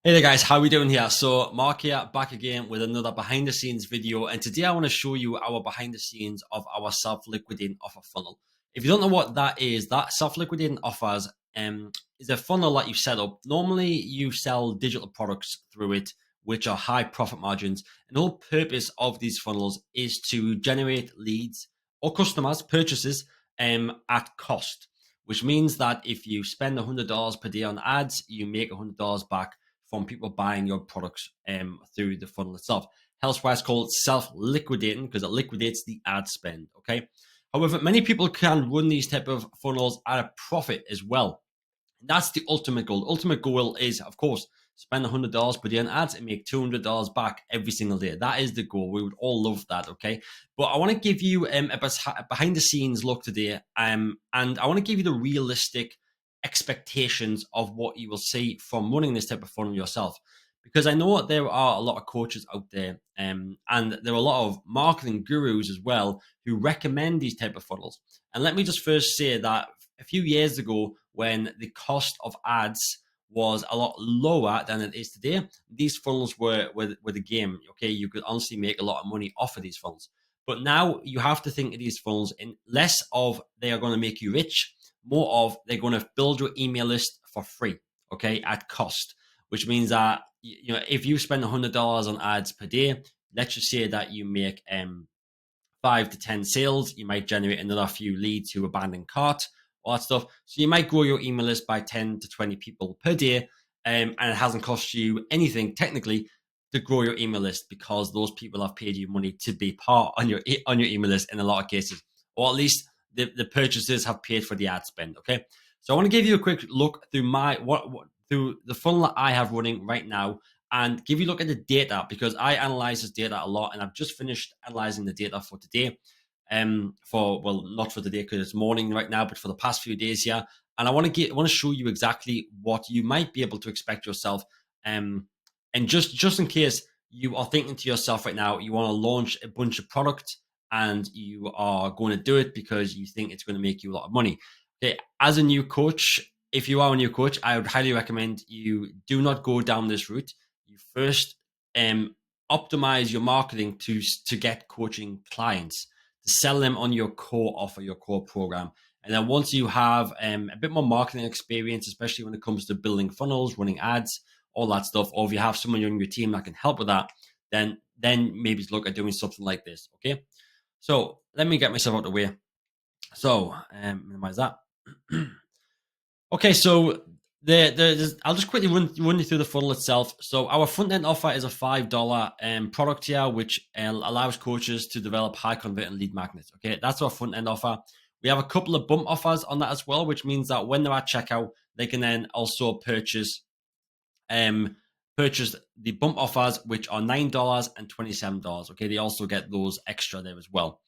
Hey there guys, how are we doing here? So Mark here, back again with another behind the scenes video, and today I want to show you our behind the scenes of our self-liquidating offer funnel. If you don't know what that is, that self-liquidating offers is a funnel that you set up. Normally you sell digital products through it, which are high profit margins, and the whole purpose of these funnels is to generate leads or customers, purchases at cost, which means that if you spend $100 per day on ads, you make $100 back from people buying your products through the funnel itself. Hence why it's called self-liquidating, because it liquidates the ad spend, okay? However, many people can run these type of funnels at a profit as well. That's the ultimate goal. The ultimate goal is, of course, spend $100 per day on ads and make $200 back every single day. That is the goal. We would all love that, okay? But I want to give you a behind the scenes look today, and I want to give you the realistic expectations of what you will see from running this type of funnel yourself, because I know there are a lot of coaches out there, and there are a lot of marketing gurus as well who recommend these type of funnels. And let me just first say that a few years ago, when the cost of ads was a lot lower than it is today, these funnels were the game. Okay, you could honestly make a lot of money off of these funnels. But now you have to think of these funnels in less of they are going to make you rich, more of they're going to build your email list for free, okay, at cost, which means that, you know, if you spend $100 on ads per day, let's just say that you make 5 to 10 sales, you might generate another few leads who abandon cart, all that stuff. So you might grow your email list by 10 to 20 people per day, and it hasn't cost you anything technically to grow your email list, because those people have paid you money to be part on your email list in a lot of cases, or at least the purchasers have paid for the ad spend. Okay, so I want to give you a quick look through through the funnel that I have running right now, and give you a look at the data, because I analyze this data a lot, and I've just finished analyzing the data for today. Well, not for today because it's morning right now, but for the past few days here, and I want to show you exactly what you might be able to expect yourself. And just in case you are thinking to yourself right now, you want to launch a bunch of product and you are going to do it because you think it's going to make you a lot of money. Okay, as a new coach, if you are a new coach, I would highly recommend you do not go down this route. You first optimize your marketing to get coaching clients, to sell them on your core offer, your core program. And then once you have a bit more marketing experience, especially when it comes to building funnels, running ads, all that stuff, or if you have someone on your team that can help with that, then maybe look at doing something like this, okay? So let me get myself out of the way. So minimize that. Okay, so I'll just quickly run you through the funnel itself. So our front end offer is a $5 product here, which allows coaches to develop high converting lead magnets. Okay, that's our front end offer. We have a couple of bump offers on that as well, which means that when they're at checkout, they can then also purchase the bump offers, which are $9 and $27. Okay, they also get those extra there as well.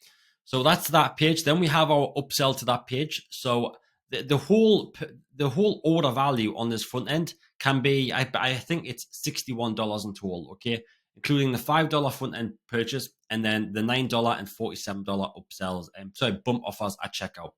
So that's that page. Then we have our upsell to that page. So the whole order value on this front end can be, I think it's $61 in total, okay, including the $5 front end purchase and then the $9 and $47 upsells, bump offers at checkout.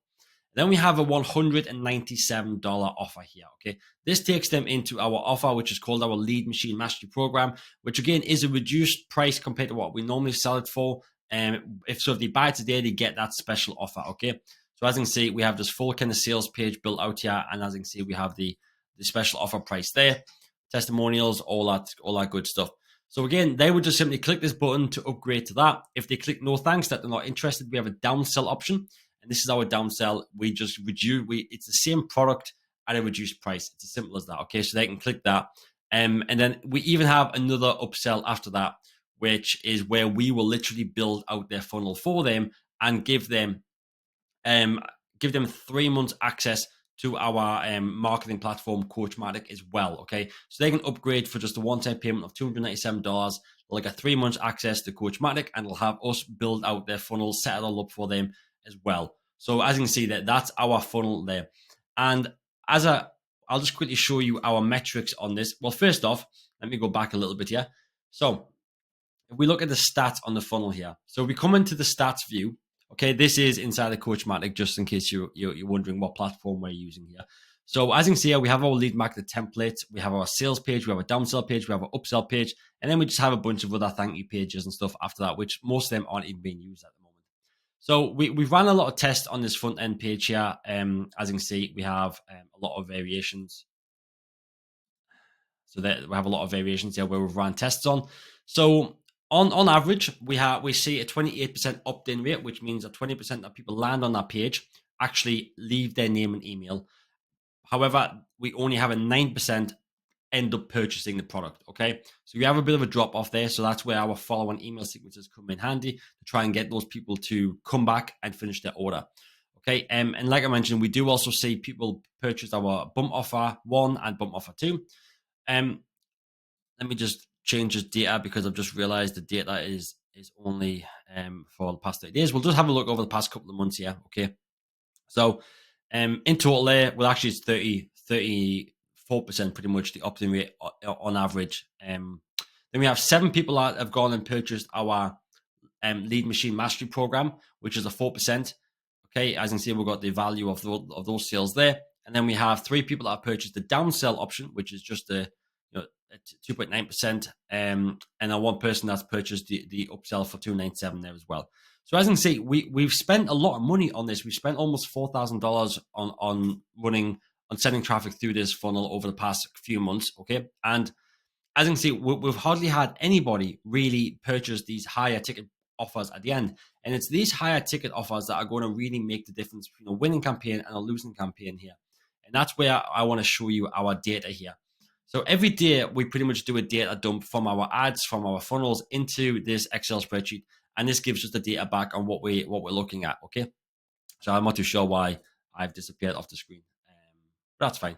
Then we have a $197 offer here, okay? This takes them into our offer, which is called our Lead Machine Mastery Program, which again is a reduced price compared to what we normally sell it for. If they buy it today, they get that special offer, okay? So as you can see, we have this full kind of sales page built out here, and as you can see, we have the special offer price there, testimonials, all that good stuff. So again, they would just simply click this button to upgrade to that. If they click no thanks, that they're not interested, we have a downsell option. And this is our downsell. We just reduce. It's the same product at a reduced price. It's as simple as that. Okay, so they can click that, and then we even have another upsell after that, which is where we will literally build out their funnel for them and give them 3 months access to our marketing platform, COACHMATIC, as well. Okay, so they can upgrade for just a one-time payment of $297. They'll get 3 months access to COACHMATIC, and they'll have us build out their funnel, set it all up for them as well. So as you can see, that's our funnel there. And I'll just quickly show you our metrics on this. Well, first off, let me go back a little bit here. So if we look at the stats on the funnel here, so we come into the stats view. Okay, this is inside the COACHMATIC, just in case you're wondering what platform we're using here. So as you can see here, we have our lead magnet template, we have our sales page, we have a downsell page, we have an upsell page, and then we just have a bunch of other thank you pages and stuff after that, which most of them aren't even being used at the moment. So we've ran a lot of tests on this front end page here. As you can see, we have a lot of variations. So that we have a lot of variations here where we've run tests on. So on average, we see a 28% opt-in rate, which means that 20% of people land on that page actually leave their name and email. However, we only have a 9% end up purchasing the product. Okay, so we have a bit of a drop off there. So that's where our follow-on email sequences come in handy to try and get those people to come back and finish their order. Okay, and like I mentioned, we do also see people purchase our bump offer 1 and bump offer 2. Let me just change this data because I've just realized the data is only for the past 30 days. We'll just have a look over the past couple of months here. Okay, so in total there, well, actually it's 34% pretty much the opt-in rate on average. Then we have 7 people that have gone and purchased our lead machine mastery program, which is a 4%. Okay, as you can see, we've got the value of those sales there. And then we have 3 people that have purchased the downsell option, which is just a 2.9%, and then 1 person that's purchased the upsell for $297 there as well. So as you can see, we've spent a lot of money on this. We've spent almost $4,000 on sending traffic through this funnel over the past few months. Okay, and as you can see, we've hardly had anybody really purchase these higher ticket offers at the end, and it's these higher ticket offers that are going to really make the difference between a winning campaign and a losing campaign here. And that's where I want to show you our data here. So every day we pretty much do a data dump from our ads, from our funnels into this Excel spreadsheet, and this gives us the data back on what we're looking at. Okay, so I'm not too sure why I've disappeared off the screen, but that's fine.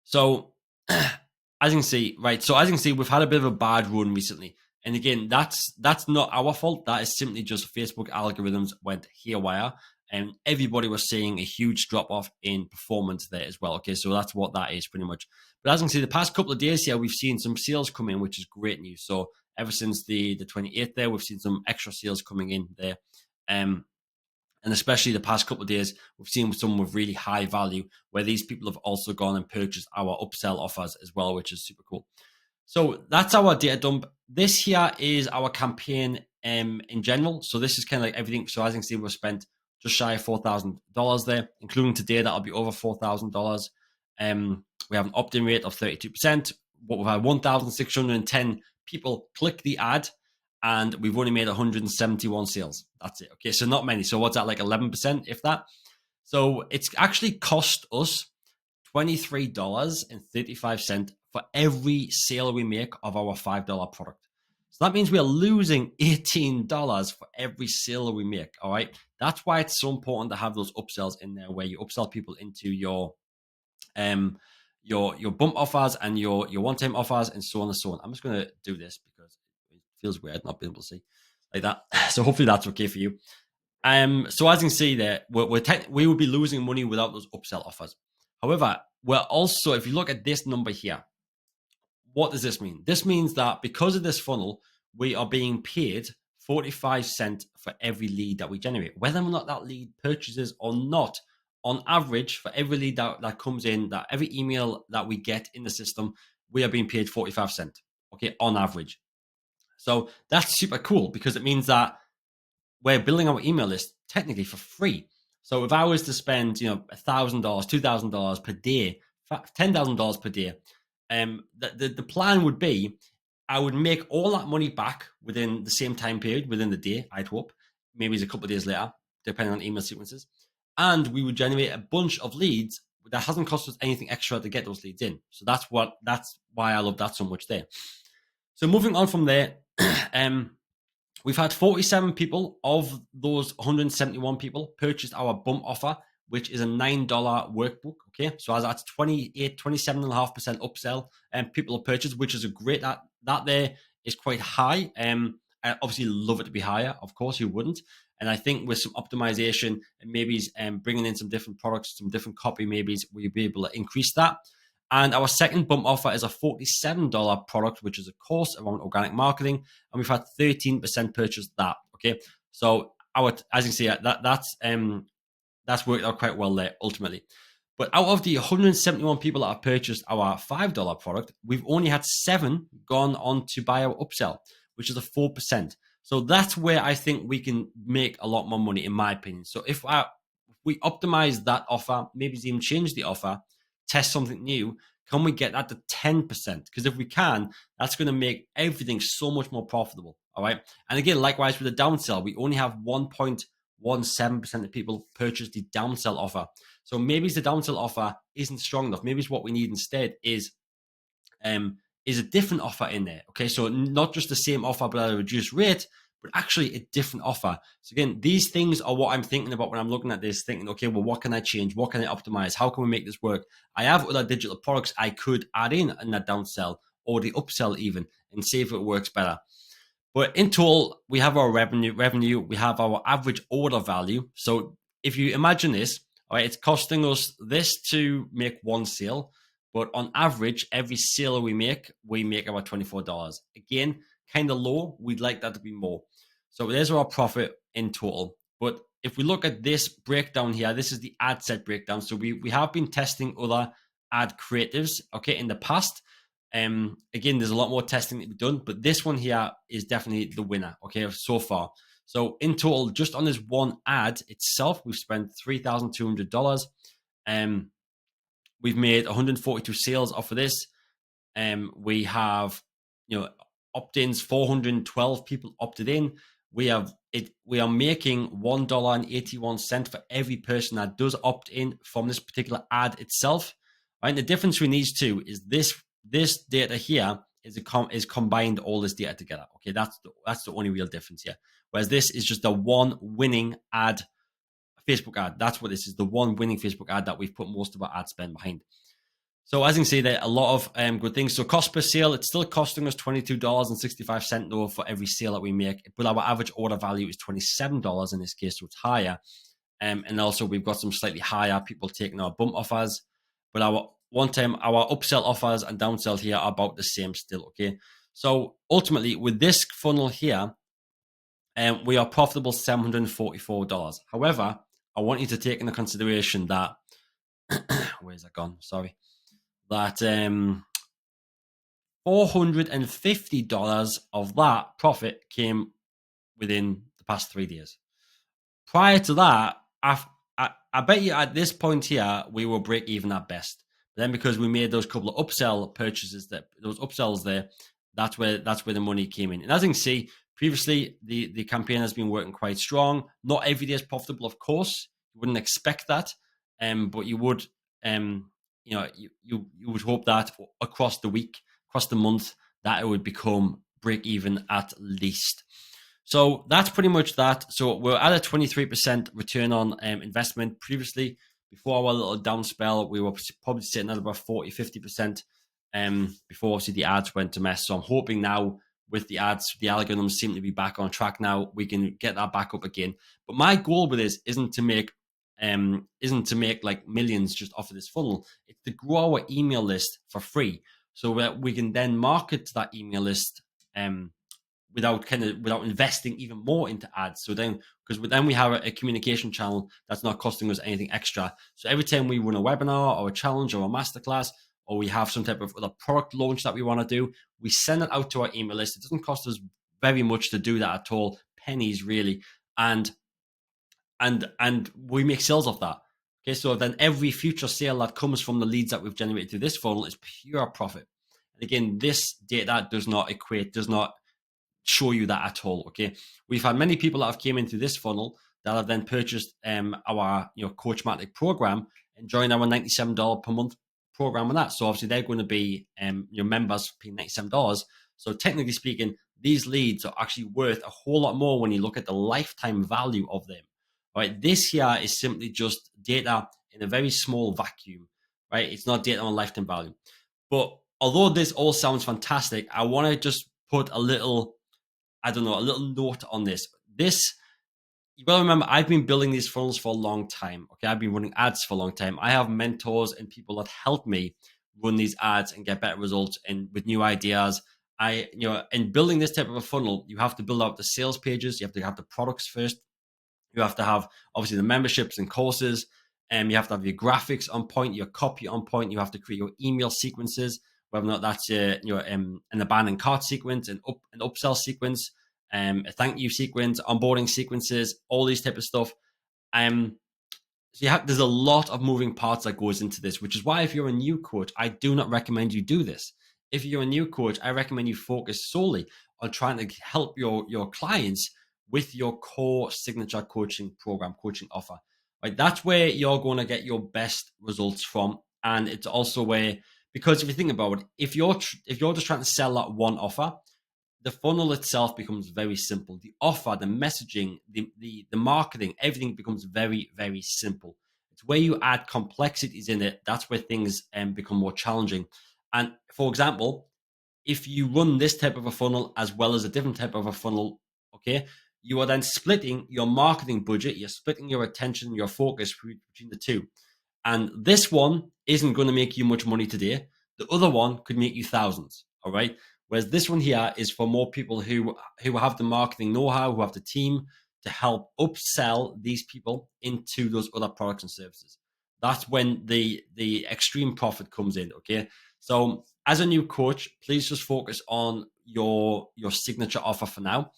So as you can see, right? So as you can see, we've had a bit of a bad run recently, and again, that's not our fault. That is simply just Facebook algorithms went haywire, and everybody was seeing a huge drop off in performance there as well. Okay, so that's what that is pretty much. But as you can see, the past couple of days here, we've seen some sales come in, which is great news. So ever since the 28th there, we've seen some extra sales coming in there. And especially the past couple of days, we've seen some with really high value where these people have also gone and purchased our upsell offers as well, which is super cool. So that's our data dump. This here is our campaign in general. So this is kind of like everything. So as you can see, we've spent just shy of $4,000 there, including today, that'll be over $4,000. We have an opt-in rate of 32%, but we've had 1,610 people click the ad, and we've only made 171 sales. That's it. Okay, so not many. So what's that, like 11%, if that? So it's actually cost us $23.35 for every sale we make of our $5 product. So that means we are losing $18 for every sale we make. All right, that's why it's so important to have those upsells in there, where you upsell people into your bump offers and your one-time offers and so on and so on. I'm just going to do this because it feels weird not being able to see like that. So hopefully that's okay for you. So as you can see there, we will be losing money without those upsell offers. However, we're also, if you look at this number here, what does this mean? This means that because of this funnel, we are being paid 45 cents for every lead that we generate, whether or not that lead purchases or not. On average, for every lead that comes in, that every email that we get in the system, we are being paid 45 cents, okay, on average. So that's super cool because it means that we're building our email list technically for free. So if I was to spend, $1,000, $2,000 per day, $10,000 per day, the plan would be I would make all that money back within the same time period, within the day, I'd hope. Maybe it's a couple of days later, depending on email sequences. And we would generate a bunch of leads that hasn't cost us anything extra to get those leads in. So that's why I love that so much there. So moving on from there, we've had 47 people of those 171 people purchased our bump offer, which is a $9 workbook. Okay, so as that's 27.5% upsell, and people have purchased, which is a great. That there is quite high. I obviously love it to be higher. Of course, who wouldn't? And I think with some optimization and maybe bringing in some different products, some different copy, maybe we'll be able to increase that. And our second bump offer is a $47 product, which is a course around organic marketing. And we've had 13% purchase that. Okay. So as you can see, that's worked out quite well there ultimately. But out of the 171 people that have purchased our $5 product, we've only had 7 gone on to buy our upsell, which is a 4%. So that's where I think we can make a lot more money, in my opinion. So if we optimize that offer, maybe even change the offer, test something new, can we get that to 10%? Because if we can, that's going to make everything so much more profitable. All right. And again, likewise with the downsell, we only have 1.17% of people purchase the downsell offer. So maybe the downsell offer isn't strong enough. Maybe it's what we need instead is a different offer in there. Okay, so not just the same offer but at a reduced rate, but actually a different offer. So again, these things are what I'm thinking about when I'm looking at this, thinking, okay, well, what can I change? What can I optimize? How can we make this work? I have other digital products I could add in that downsell or the upsell even and see if it works better. But in total, we have our revenue, we have our average order value. So if you imagine this, all right, it's costing us this to make one sale, but on average, every sale we make about $24. Again, kind of low. We'd like that to be more. So there's our profit in total. But if we look at this breakdown here, this is the ad set breakdown. So we have been testing other ad creatives, okay, in the past. Again, there's a lot more testing to be done, but this one here is definitely the winner, okay, so far. So in total, just on this one ad itself, we've spent $3,200. We've made 142 sales off of this. We have, opt-ins, 412 people opted in. We are making $1.81 for every person that does opt in from this particular ad itself. Right? The difference between these two is this data here is combined all this data together. Okay, that's the only real difference here. Whereas this is just the one winning ad, Facebook ad. That's what this is, the one winning Facebook ad that we've put most of our ad spend behind. So as you can see, there are a lot of good things. So cost per sale, it's still costing us $22.65 though for every sale that we make, but our average order value is $27 in this case, so it's higher. And also we've got some slightly higher people taking our bump offers, but our upsell offers and downsell here are about the same still, okay? So ultimately with this funnel here, we are profitable $744. However, I want you to take into consideration that, where's that gone? Sorry. That $450 of that profit came within the past 3 days. Prior to that, I bet you at this point here, we will break even at best. But then because we made those couple of upsell purchases, those upsells there, that's where the money came in. And as you can see, previously the campaign has been working quite strong. Not every day is profitable, of course. You wouldn't expect that, but you would, you would hope that across the week, across the month, that it would become break even at least. So that's pretty much that. So we're at a 23% return on investment. Previously, before our little down spell, we were probably sitting at about 40-50% before obviously the ads went to mess. So I'm hoping now with the ads, the algorithms seem to be back on track now. We can get that back up again. But my goal with this isn't to make like millions just off of this funnel. It's to grow our email list for free, so that we can then market to that email list without investing even more into ads. So then, because then we have a communication channel that's not costing us anything extra. So every time we run a webinar or a challenge or a masterclass, or we have some type of other product launch that we want to do, we send it out to our email list. It doesn't cost us very much to do that at all, pennies really, and we make sales off that. Okay, so then every future sale that comes from the leads that we've generated through this funnel is pure profit. And again, this data does not show you that at all. Okay, we've had many people that have came into this funnel that have then purchased our COACHMATIC program and joined our $97 per month program on that. So obviously they're going to be your members paying $97. So technically speaking, these leads are actually worth a whole lot more when you look at the lifetime value of them. Right, this here is simply just data in a very small vacuum. Right, it's not data on lifetime value. But although this all sounds fantastic, I want to just put a little note on this. You got to remember, I've been building these funnels for a long time. Okay, I've been running ads for a long time. I have mentors and people that help me run these ads and get better results and with new ideas. In building this type of a funnel, you have to build out the sales pages. You have to have the products first. You have to have obviously the memberships and courses. You have to have your graphics on point, your copy on point. You have to create your email sequences, whether or not that's an abandoned cart sequence, an upsell sequence, a thank you sequence, onboarding sequences, all these type of stuff. So there's a lot of moving parts that goes into this, which is why if you're a new coach, I do not recommend you do this. If you're a new coach, I recommend you focus solely on trying to help your clients with your core signature coaching program, coaching offer. Right, that's where you're going to get your best results from, and it's also where, because if you think about it, if you're just trying to sell that one offer, the funnel itself becomes very simple. The offer, the messaging, the marketing, everything becomes very, very simple. It's where you add complexities in it. That's where things become more challenging. And for example, if you run this type of a funnel as well as a different type of a funnel, okay, you are then splitting your marketing budget, you're splitting your attention, your focus between the two. And this one isn't going to make you much money today. The other one could make you thousands. All right. Whereas this one here is for more people who have the marketing know-how, who have the team to help upsell these people into those other products and services. That's when the extreme profit comes in. Okay. So as a new coach, please just focus on your signature offer for now.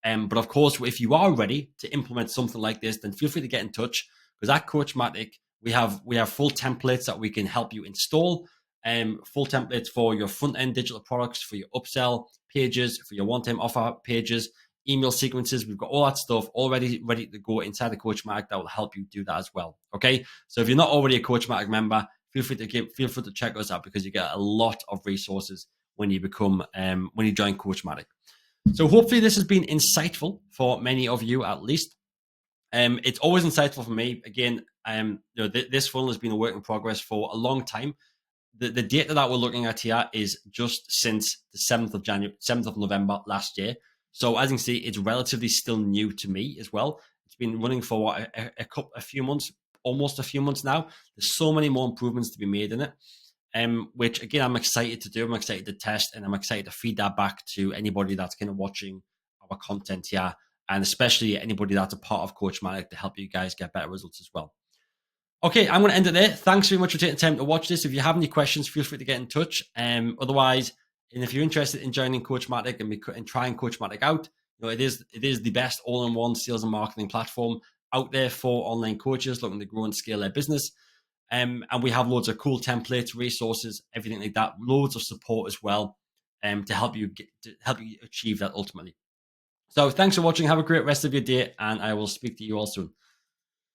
But of course, if you are ready to implement something like this, then feel free to get in touch, because at COACHMATIC, we have full templates that we can help you install. Full templates for your front end digital products, for your upsell pages, for your one-time offer pages, email sequences. We've got all that stuff already ready to go inside the COACHMATIC that will help you do that as well. Okay, so if you're not already a COACHMATIC member, feel free to check us out, because you get a lot of resources when you become when you join COACHMATIC. So hopefully this has been insightful for many of you, at least. It's always insightful for me. Again, this funnel has been a work in progress for a long time. The data that we're looking at here is just since the 7th of November last year. So as you can see, it's relatively still new to me as well. It's been running for a few months, almost a few months now. There's so many more improvements to be made in it. Which again, I'm excited to do. I'm excited to test, and I'm excited to feed that back to anybody that's kind of watching our content here, and especially anybody that's a part of COACHMATIC to help you guys get better results as well. Okay, I'm going to end it there. Thanks very much for taking the time to watch this. If you have any questions, feel free to get in touch. Otherwise, and if you're interested in joining COACHMATIC and trying COACHMATIC out, it is the best all-in-one sales and marketing platform out there for online coaches looking to grow and scale their business. And we have loads of cool templates, resources, everything like that, loads of support as well, to help you achieve that ultimately. So thanks for watching. Have a great rest of your day, and I will speak to you all soon.